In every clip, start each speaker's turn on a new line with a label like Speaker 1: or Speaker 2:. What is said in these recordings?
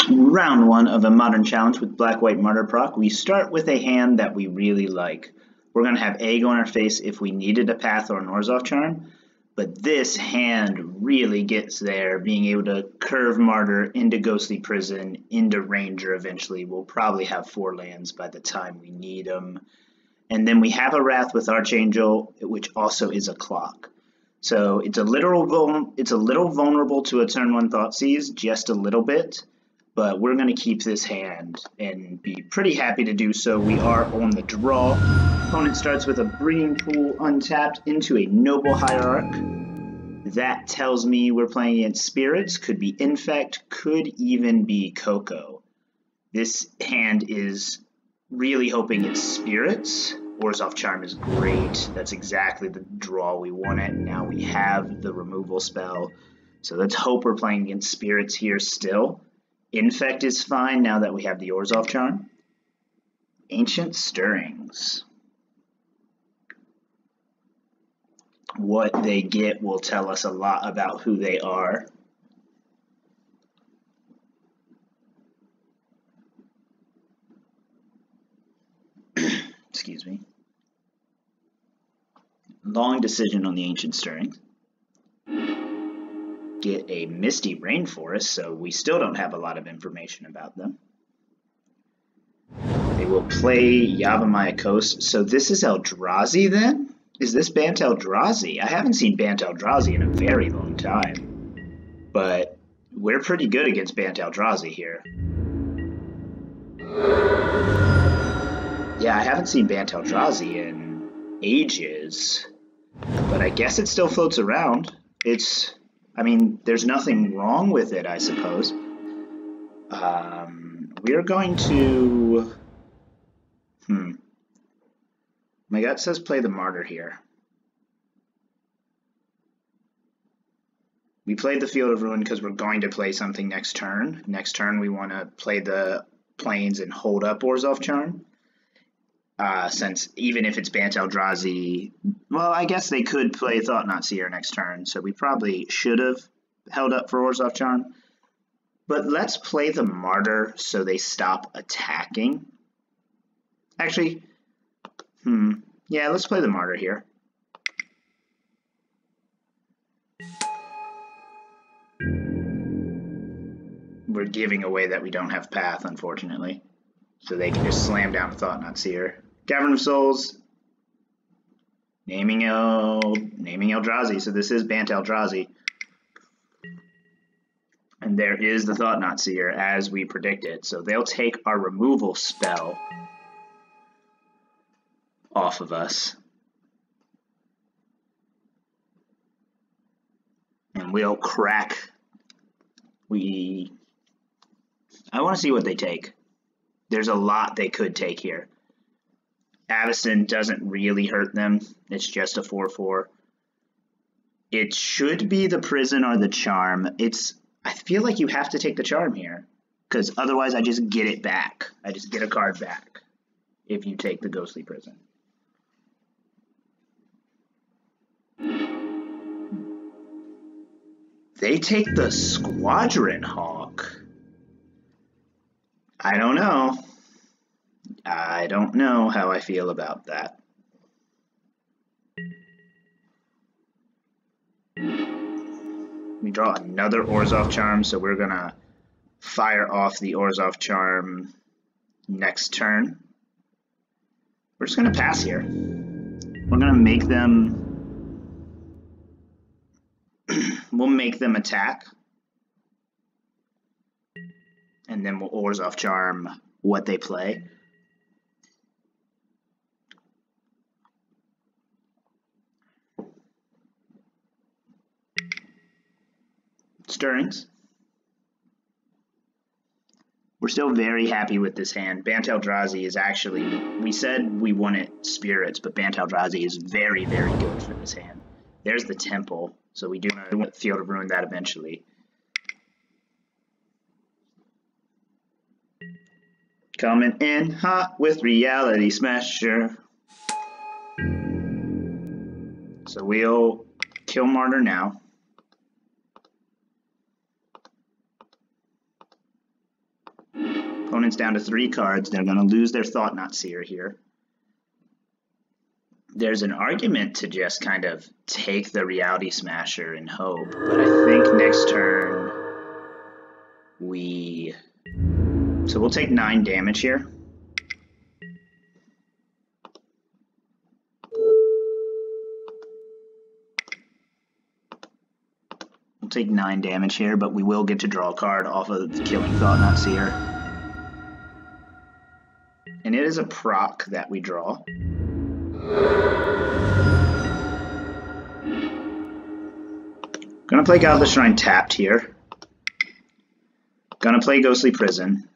Speaker 1: Round 1 of a Modern Challenge with Black-White Martyr Proc. We start with a hand that we really like. We're going to have egg on our face if we needed a Path or an Orzhov Charm, but this hand really gets there, being able to curve Martyr into Ghostly Prison, into Ranger eventually. We'll probably have 4 lands by the time we need them. And then we have a Wrath with Archangel, which also is a clock. So it's a little vulnerable to a turn 1 Thoughtseize, just a little bit. But we're going to keep this hand and be pretty happy to do so. We are on the draw. Opponent starts with a Breeding Pool untapped into a Noble Hierarch. That tells me we're playing against Spirits, could be Infect, could even be Coco. This hand is really hoping it's Spirits. Orzhov Charm is great. That's exactly the draw we wanted. Now we have the removal spell. So let's hope we're playing against Spirits here still. Infect is fine now that we have the Orzhov Charm. Ancient Stirrings. What they get will tell us a lot about who they are. Excuse me. Long decision on the Ancient Stirrings. Get a Misty Rainforest, so we still don't have a lot of information about them. They will play Yavimaya Coast. So this is Eldrazi then? Is this Bant Eldrazi? I haven't seen Bant Eldrazi in a very long time. But we're pretty good against Bant Eldrazi here. Yeah, I haven't seen Bant Eldrazi in ages. But I guess it still floats around. I mean, there's nothing wrong with it, I suppose. We're going to... My gut says play the Martyr here. We played the Field of Ruin because we're going to play something next turn. Next turn we want to play the Plains and hold up Orzhov Charm. Since even if it's Bant Eldrazi, well, I guess they could play Thought-Knot Seer next turn, so we probably should have held up for Orzhov Charm. But let's play the Martyr so they stop attacking. Actually, yeah, let's play the Martyr here. We're giving away that we don't have Path, unfortunately. So they can just slam down Thought-Knot Seer. Cavern of Souls. Naming Eldrazi. So this is Bant Eldrazi. And there is the Thought-Knot Seer as we predicted. So they'll take our removal spell off of us. And we'll crack. I want to see what they take. There's a lot they could take here. Avacyn doesn't really hurt them. It's just a 4/4. It should be the Prison or the Charm. I feel like you have to take the Charm here, because otherwise I just get it back. I just get a card back if you take the Ghostly Prison. They take the Squadron Hawk. I don't know. I don't know how I feel about that. We draw another Orzhov Charm, so we're going to fire off the Orzhov Charm next turn. We're just going to pass here. We're going to make them... we'll make them attack. And then we'll Orzhov Charm what they play. Stirrings. We're still very happy with this hand. Bant Eldrazi is actually, we said we wanted Spirits, but Bant Eldrazi is very, very good for this hand. There's the Temple, so we do want Field of Ruin that eventually. Coming in hot with Reality Smasher. So we'll kill Martyr now. Opponent's down to 3 cards. They're going to lose their Thought-Knot Seer here. There's an argument to just kind of take the Reality Smasher and hope, but I think next turn so we'll take 9 damage here. We'll take 9 damage here, but we will get to draw a card off of the Killing Thought-Knot Seer. And it is a proc that we draw. Gonna play Godless Shrine tapped here. Gonna play Ghostly Prison.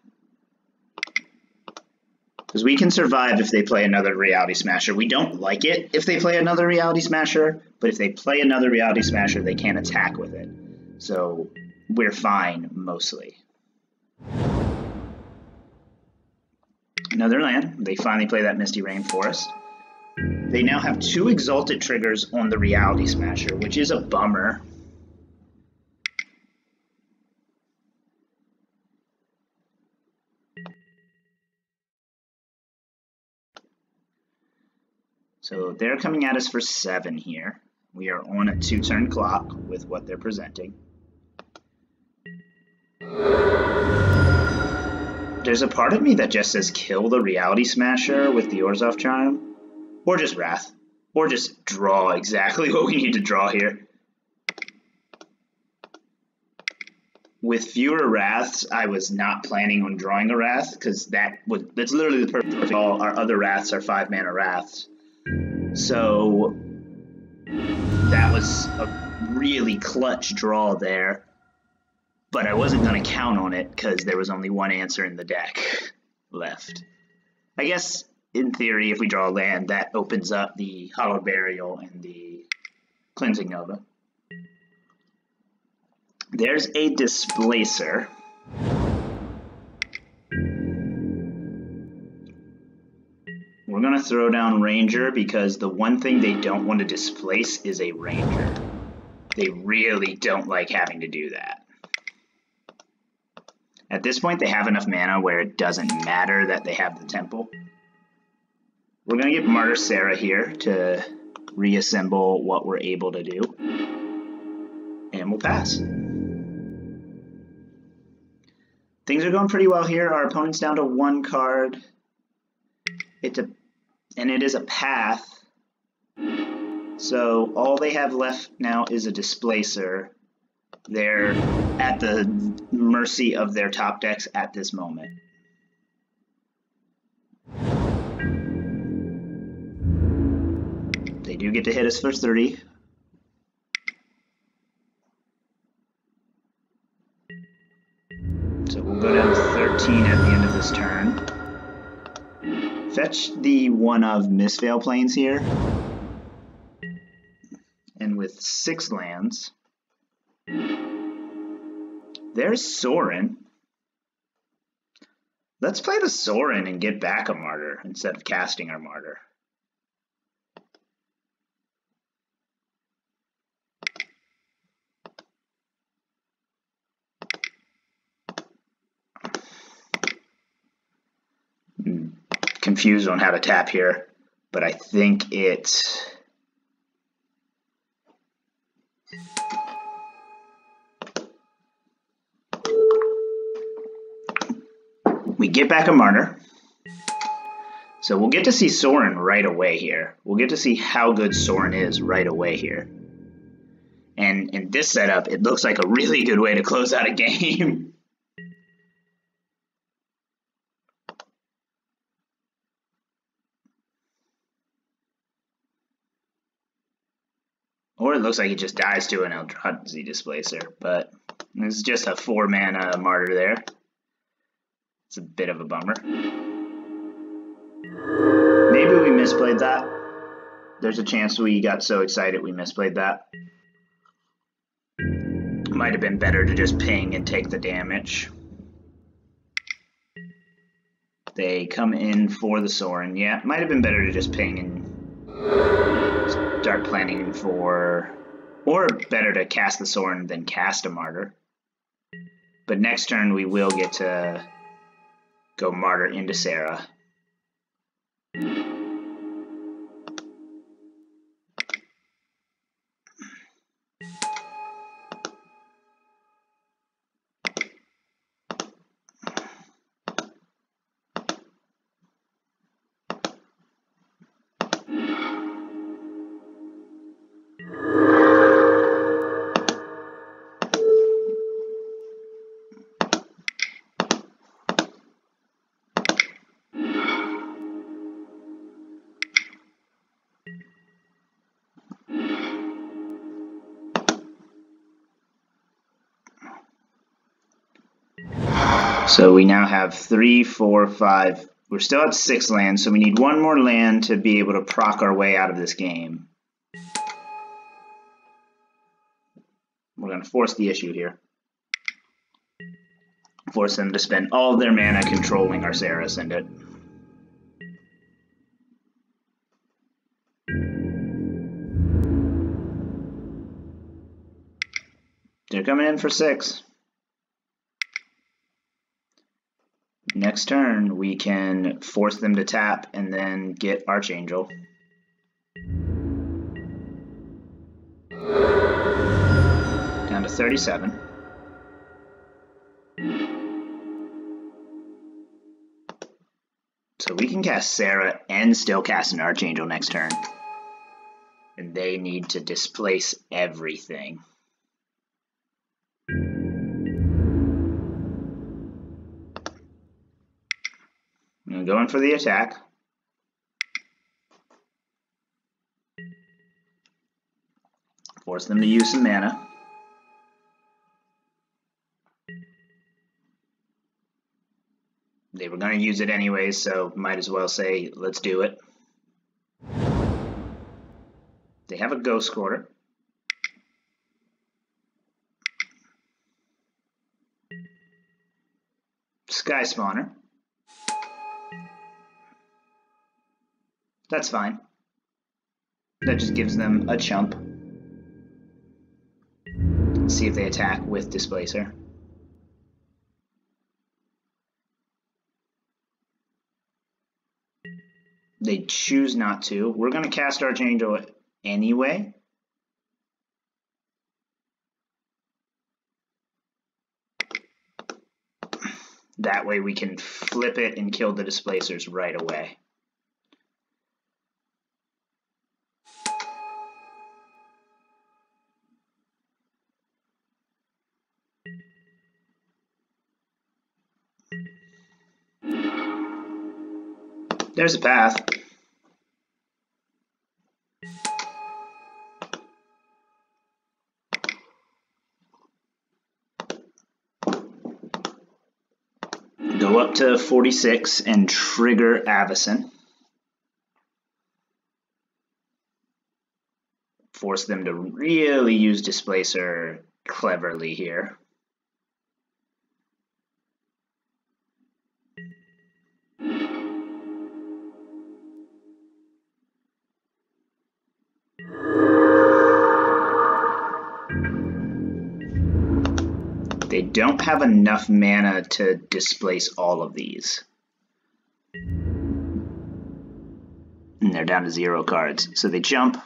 Speaker 1: Because we can survive if they play another Reality Smasher. We don't like it if they play another Reality Smasher, but if they play another Reality Smasher, they can't attack with it. So we're fine, mostly. Another land. They finally play that Misty Rainforest. They now have 2 Exalted triggers on the Reality Smasher, which is a bummer. So they're coming at us for 7 here. We are on a 2-turn clock with what they're presenting. There's a part of me that just says kill the Reality Smasher with the Orzhov Charm, or just Wrath, or just draw exactly what we need to draw here. With fewer Wraths, I was not planning on drawing a Wrath, because that's literally the purpose of all our other Wraths are 5-mana Wraths. So that was a really clutch draw there, but I wasn't going to count on it because there was only one answer in the deck left. I guess, in theory, if we draw a land, that opens up the Hallowed Burial and the Cleansing Nova. There's a Displacer. We're going to throw down Ranger because the one thing they don't want to displace is a Ranger. They really don't like having to do that. At this point, they have enough mana where it doesn't matter that they have the Temple. We're going to get Martyr Serra here to reassemble what we're able to do. And we'll pass. Things are going pretty well here. Our opponent's down to 1 card. And it is a path. So all they have left now is a Displacer. They're at the mercy of their top decks at this moment. They do get to hit us for 3. So we'll go down to 13 at the end of this turn. Fetch the one of Mistveil Plains here. And with 6 lands, there's Sorin. Let's play the Sorin and get back a Martyr instead of casting our Martyr. Confused on how to tap here, but I think it's we get back a Martyr. So we'll get to see Sorin right away here. We'll get to see how good Sorin is right away here. And in this setup, it looks like a really good way to close out a game. Or it looks like he just dies to an Eldrazi Displacer, but it's just a 4-mana Martyr there. It's a bit of a bummer. Maybe we misplayed that. There's a chance we got so excited we misplayed that. Might have been better to just ping and take the damage. They come in for the Sorin. Yeah, might have been better to just ping and start planning for, or better to cast the Sorin than cast a Martyr. But next turn we will get to go Martyr into Serra. So we now have 3, 4, 5. We're still at 6 lands, so we need 1 more land to be able to proc our way out of this game. We're going to force the issue here. Force them to spend all of their mana controlling our Serra Ascendant. They're coming in for 6. Next turn, we can force them to tap and then get Archangel. Down to 37. So we can cast Serra and still cast an Archangel next turn. And they need to displace everything. I'm going for the attack. Force them to use some mana. They were going to use it anyways, so might as well say, let's do it. They have a Ghost Quarter. Sky Spawner. That's fine. That just gives them a chump. Let's see if they attack with Displacer. They choose not to. We're going to cast Archangel anyway. That way we can flip it and kill the Displacers right away. There's a path. Go up to 46 and trigger Avacyn. Force them to really use Displacer cleverly here. They don't have enough mana to displace all of these. And they're down to 0 cards. So they jump,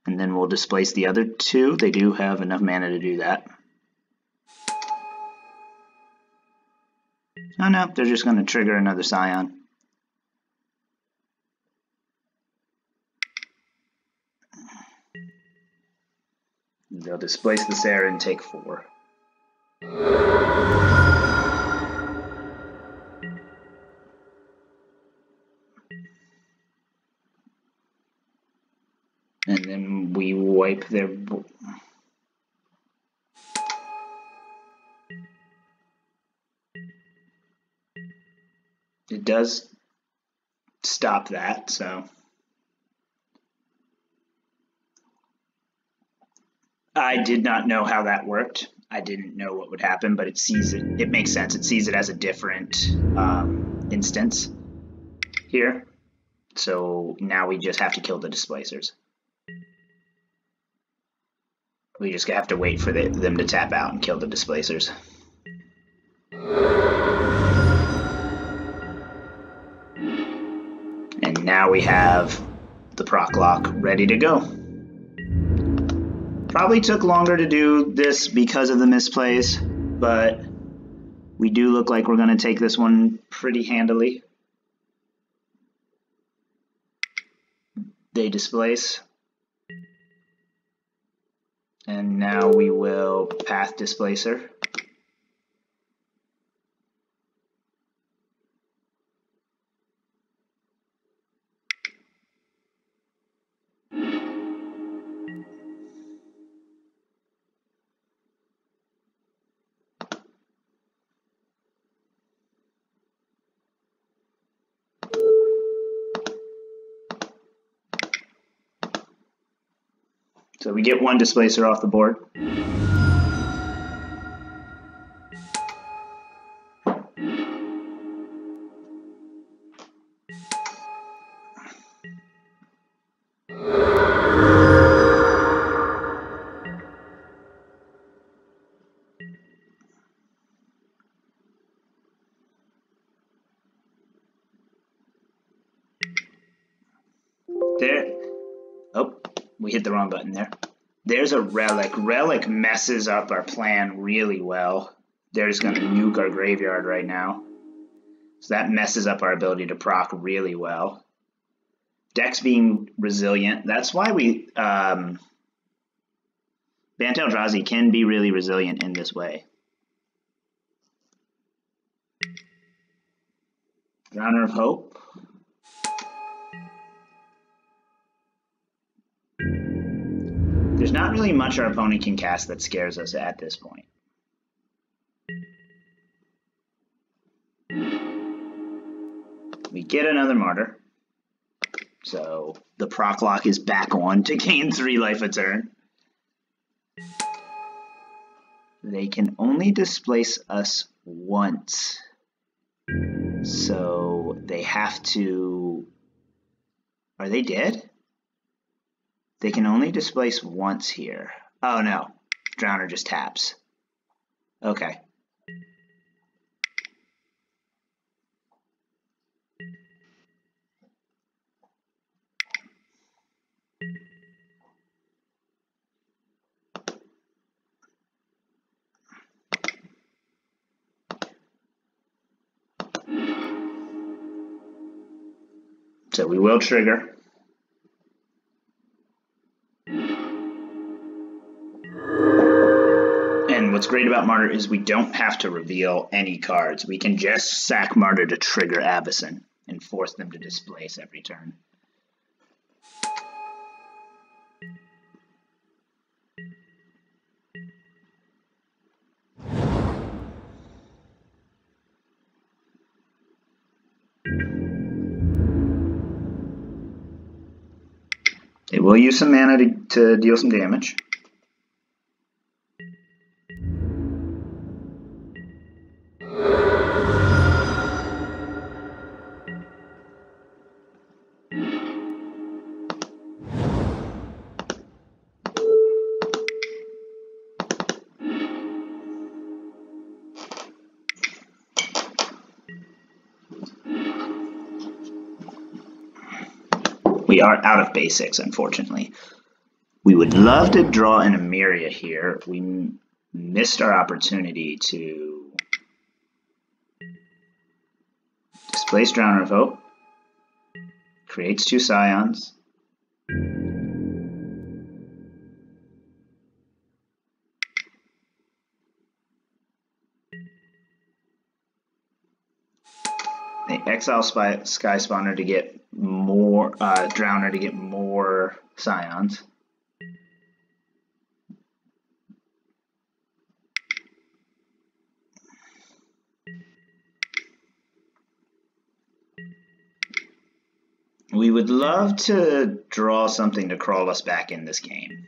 Speaker 1: and then we'll displace the other 2. They do have enough mana to do that. Oh no, they're just going to trigger another Scion. They'll displace the Serra and take 4. And then we wipe their... It does stop that, so... I did not know how that worked. I didn't know what would happen, but it sees it. It makes sense. It sees it as a different instance here. So now we just have to kill the Displacers. We just have to wait for them to tap out and kill the Displacers. And now we have the Proc lock ready to go. Probably took longer to do this because of the misplays, but we do look like we're going to take this one pretty handily. They displace. And now we will Path Displacer. So we get one Displacer off the board. There. Oh, we hit the wrong button there. There's a Relic. Relic messes up our plan really well. They're just going to nuke our graveyard right now. So that messes up our ability to proc really well. Deck's being resilient. That's why we... Bant Eldrazi can be really resilient in this way. Drowner of Hope. There's not really much our opponent can cast that scares us at this point. We get another Martyr. So the Proc lock is back on to gain 3 life a turn. They can only displace us once. So they have to... Are they dead? They can only displace once here. Oh no, Drowner just taps. Okay. So we will trigger. And what's great about Martyr is we don't have to reveal any cards. We can just sack Martyr to trigger Avacyn and force them to displace every turn. It will use some mana to deal some damage. We are out of basics, unfortunately. We would love to draw an Emeria here. We missed our opportunity to displace Drowner of Hope. Creates 2 Scions. They exile Sky Spawner to get more Drowner to get more Scions. We would love to draw something to crawl us back in this game.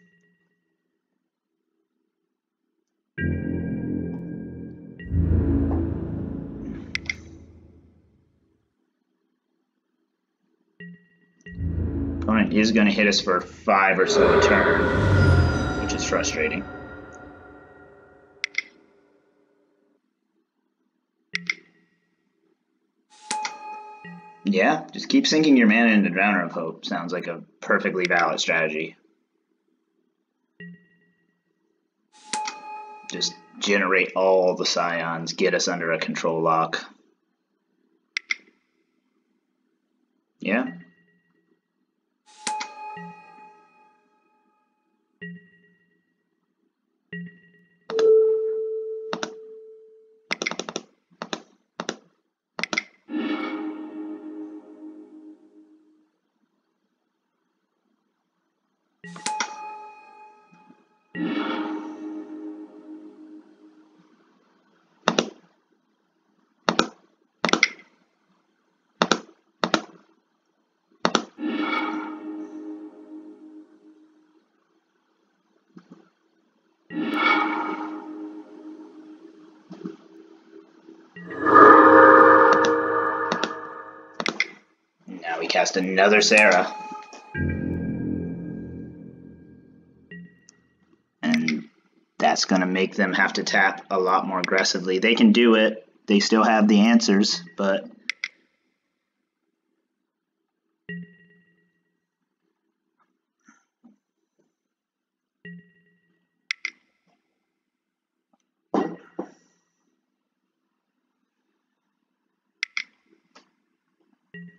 Speaker 1: Opponent is going to hit us for 5 or so a turn, which is frustrating. Yeah, just keep sinking your mana into Drowner of Hope. Sounds like a perfectly valid strategy. Just generate all the Scions, get us under a control lock. Yeah. Now we cast another Serra. And that's going to make them have to tap a lot more aggressively. They can do it. They still have the answers, but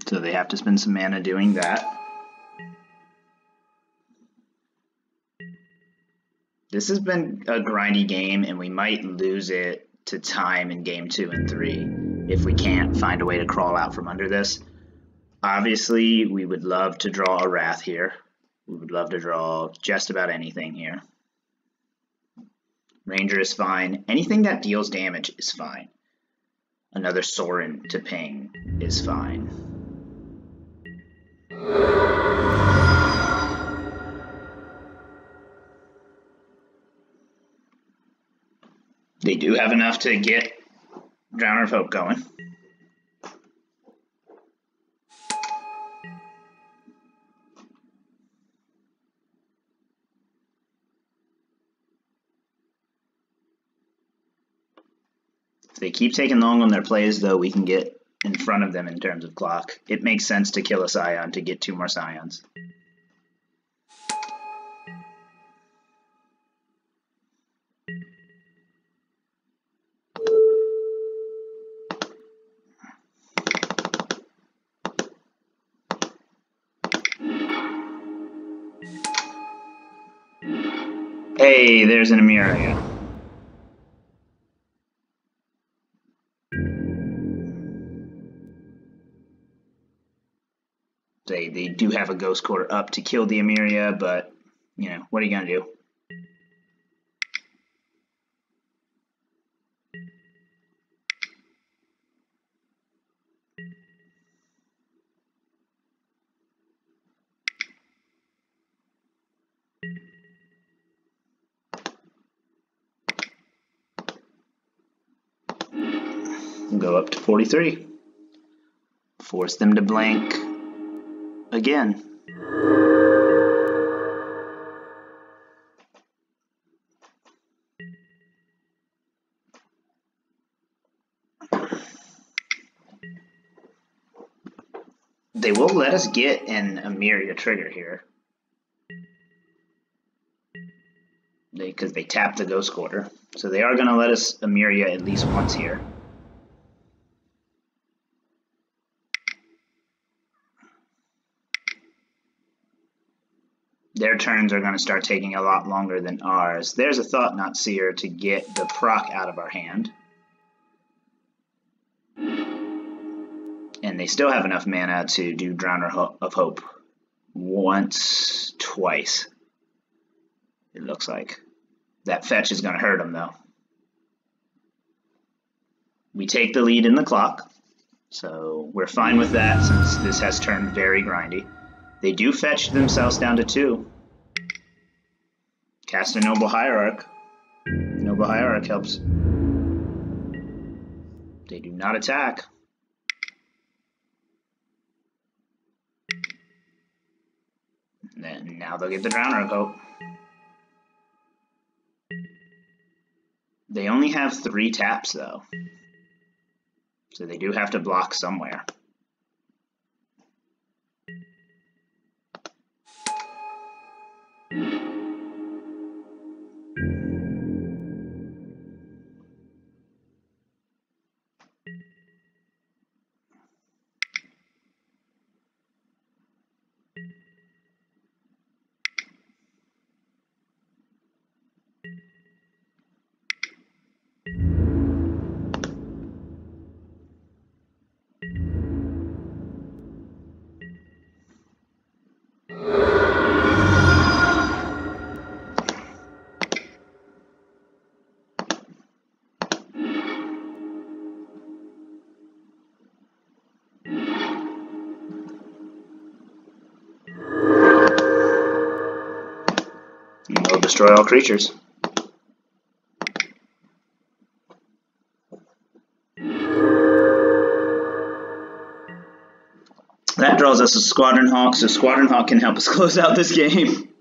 Speaker 1: so they have to spend some mana doing that. This has been a grindy game, and we might lose it to time in game 2 and 3 if we can't find a way to crawl out from under this. Obviously, we would love to draw a Wrath here. We would love to draw just about anything here. Ranger is fine. Anything that deals damage is fine. Another Sorin to ping is fine. They do have enough to get Drowner of Hope going. If they keep taking long on their plays, though, we can get in front of them in terms of clock. It makes sense to kill a Scion to get 2 more Scions. Hey, there's an Emeria. They do have a Ghost Quarter up to kill the Emeria, but, you know, what are you going to do? Go up to 43. Force them to blank again. They will let us get an Emeria trigger here. Because they tapped the Ghost Quarter. So they are going to let us Emeria at least once here. Their turns are going to start taking a lot longer than ours. There's a Thought Knot Seer to get the proc out of our hand. And they still have enough mana to do Drowner of Hope once, twice. It looks like. That fetch is going to hurt them, though. We take the lead in the clock, so we're fine with that since this has turned very grindy. They do fetch themselves down to 2. Cast a Noble Hierarch. Noble Hierarch helps. They do not attack. And now they'll get the Drowner of Hope. They only have 3 taps, though. So they do have to block somewhere. And we'll destroy all creatures. That draws us a Squadron Hawk, so Squadron Hawk can help us close out this game.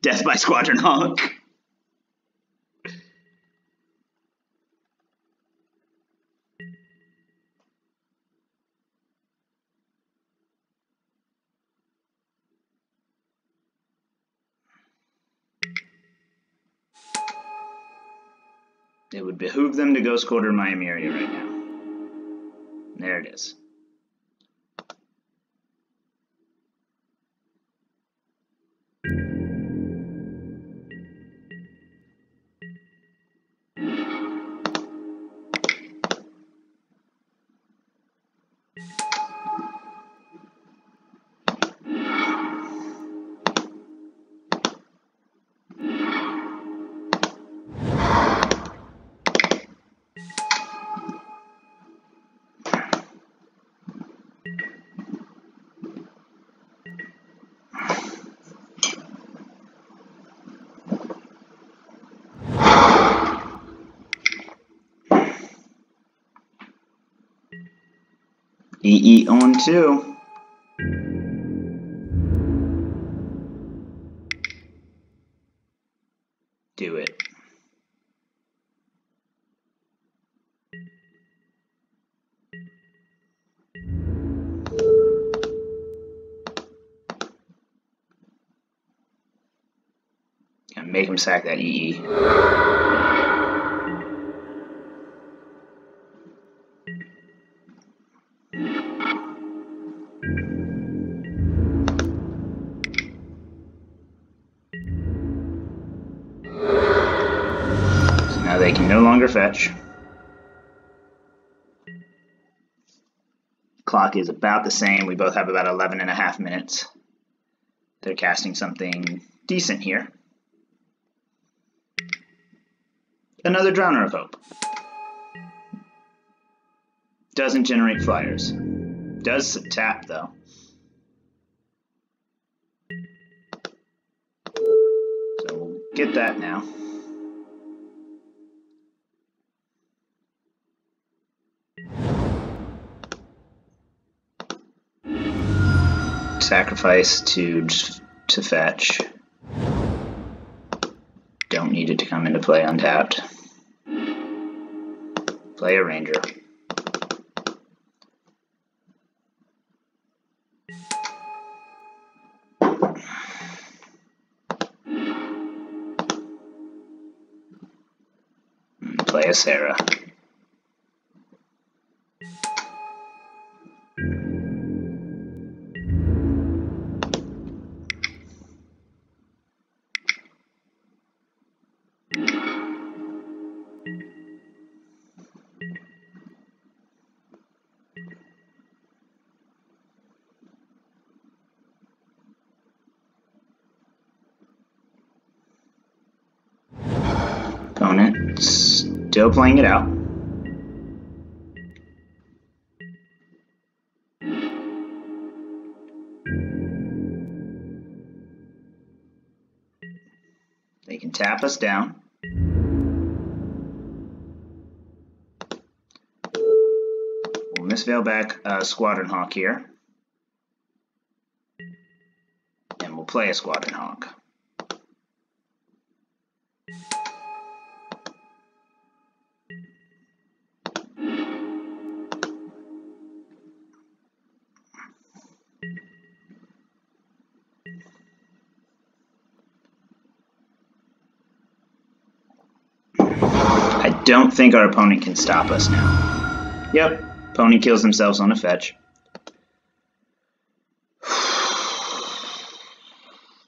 Speaker 1: Death by Squadron Hawk. It would behoove them to Ghost Quarter my Emeria right now. There it is. EE on 2. Do it. And make him sack that EE. They can no longer fetch. Clock is about the same. We both have about 11.5 minutes. They're casting something decent here. Another Drowner of Hope. Doesn't generate flyers. Does tap though. So we'll get that now. Sacrifice to fetch. Don't need it to come into play untapped. Play a Ranger. Play a Serra. Opponent still playing it out. They can tap us down. We'll Mistveil back Squadron Hawk here. And we'll play a Squadron Hawk. don't think our opponent can stop us now. Yep, opponent kills themselves on a fetch.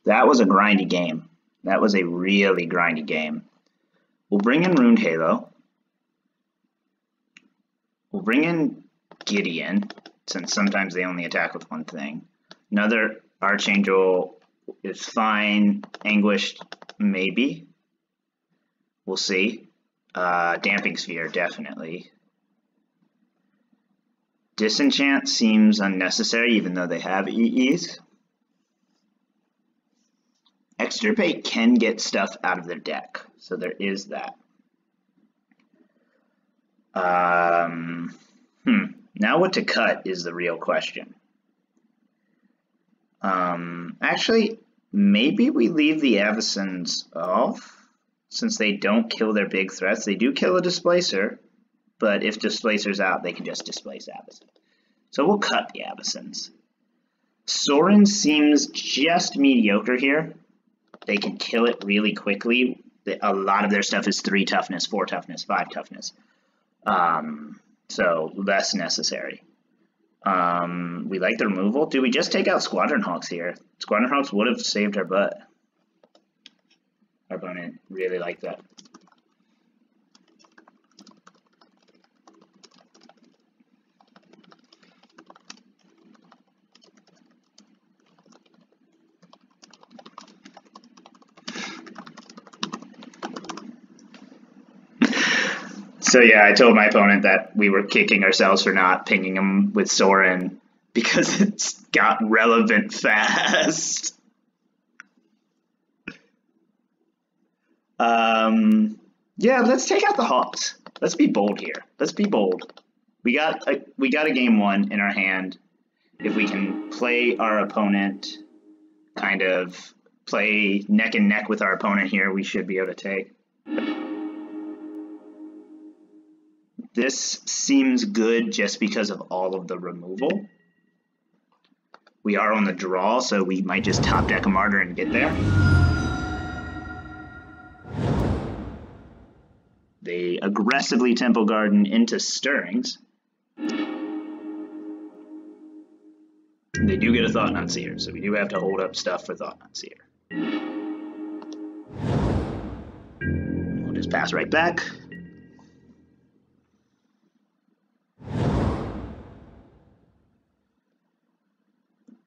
Speaker 1: That was a grindy game. That was a really grindy game. We'll bring in Runed Halo. We'll bring in Gideon, since sometimes they only attack with one thing. Another Archangel is fine. Anguished, maybe. We'll see. Damping Sphere, definitely. Disenchant seems unnecessary, even though they have EEs. Extirpate can get stuff out of their deck, so there is that. Now what to cut is the real question. Actually, maybe we leave the Avacyns off, since they don't kill their big threats. They do kill a Displacer, but if Displacer's out, they can just displace Avacyn. So we'll cut the Avacyns. Sorin seems just mediocre here. They can kill it really quickly. A lot of their stuff is 3 toughness, 4 toughness, 5 toughness. So less necessary. We like the removal. Do we just take out Squadron Hawks here? Squadron Hawks would have saved our butt. Our opponent really liked that. So yeah, I told my opponent that we were kicking ourselves for not pinging him with Sorin because it's got relevant fast. Yeah, let's take out the Hawks. Let's be bold here. Let's be bold. We got a game 1 in our hand. If we can play our opponent, kind of play neck and neck with our opponent here, we should be able to take. This seems good just because of all of the removal. We are on the draw, so we might just top deck a Martyr and get there. They aggressively Temple Garden into Stirrings. They do get a Thought-Knot Seer, so we do have to hold up stuff for Thought-Knot Seer. We'll just pass right back.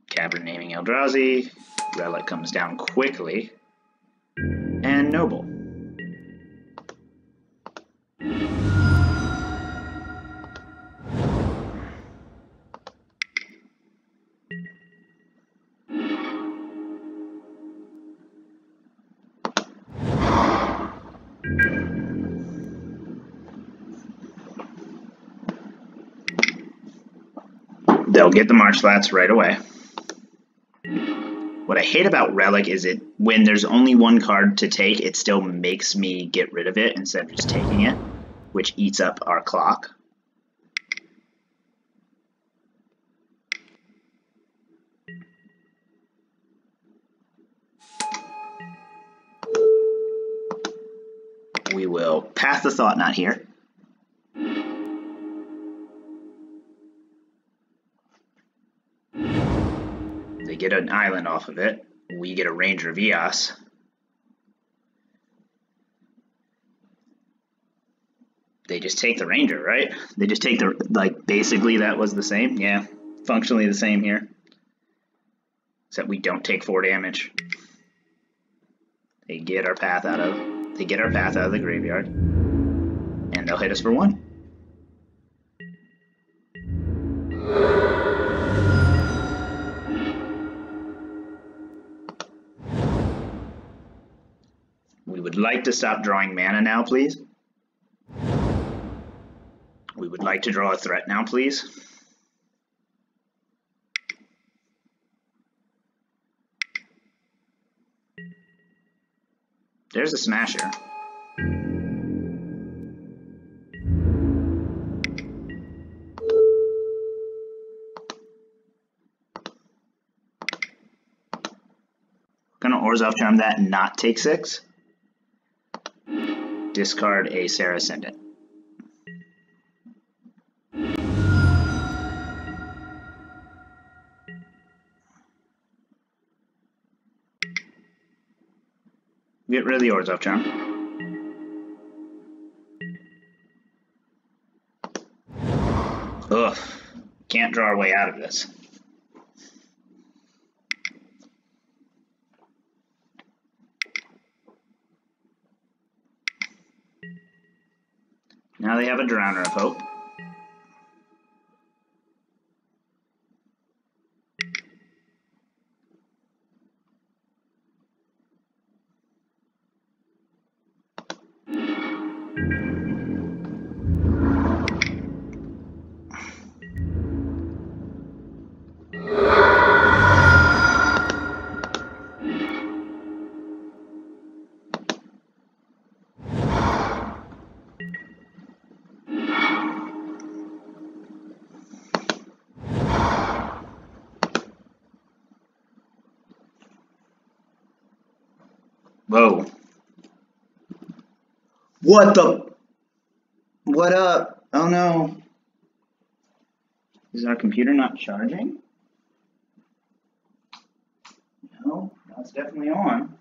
Speaker 1: Cavern naming Eldrazi. Relic comes down quickly. And Noble. They'll get the Marsh Flats right away. What I hate about Relic is when there's only one card to take, it still makes me get rid of it instead of just taking it, which eats up our clock. We will pass the Thought-Knot here. They get an island off of it. We get a Ranger of Eos. They just take the Ranger, right? They just take the, like, basically that was the same. Yeah, functionally the same here. Except we don't take 4 damage. They get our path out of the graveyard. And they'll hit us for 1. We would like to stop drawing mana now, please. We would like to draw a threat now, please. There's a Smasher. Gonna Orzhov Charm that and not take 6. Discard a Serra Ascendant. get rid of the Orzhov Charm. Ugh. Can't draw our way out of this. Now they have a Drowner of Hope. Whoa. What the? What up? Oh no. Is our computer not charging? No, it's definitely on.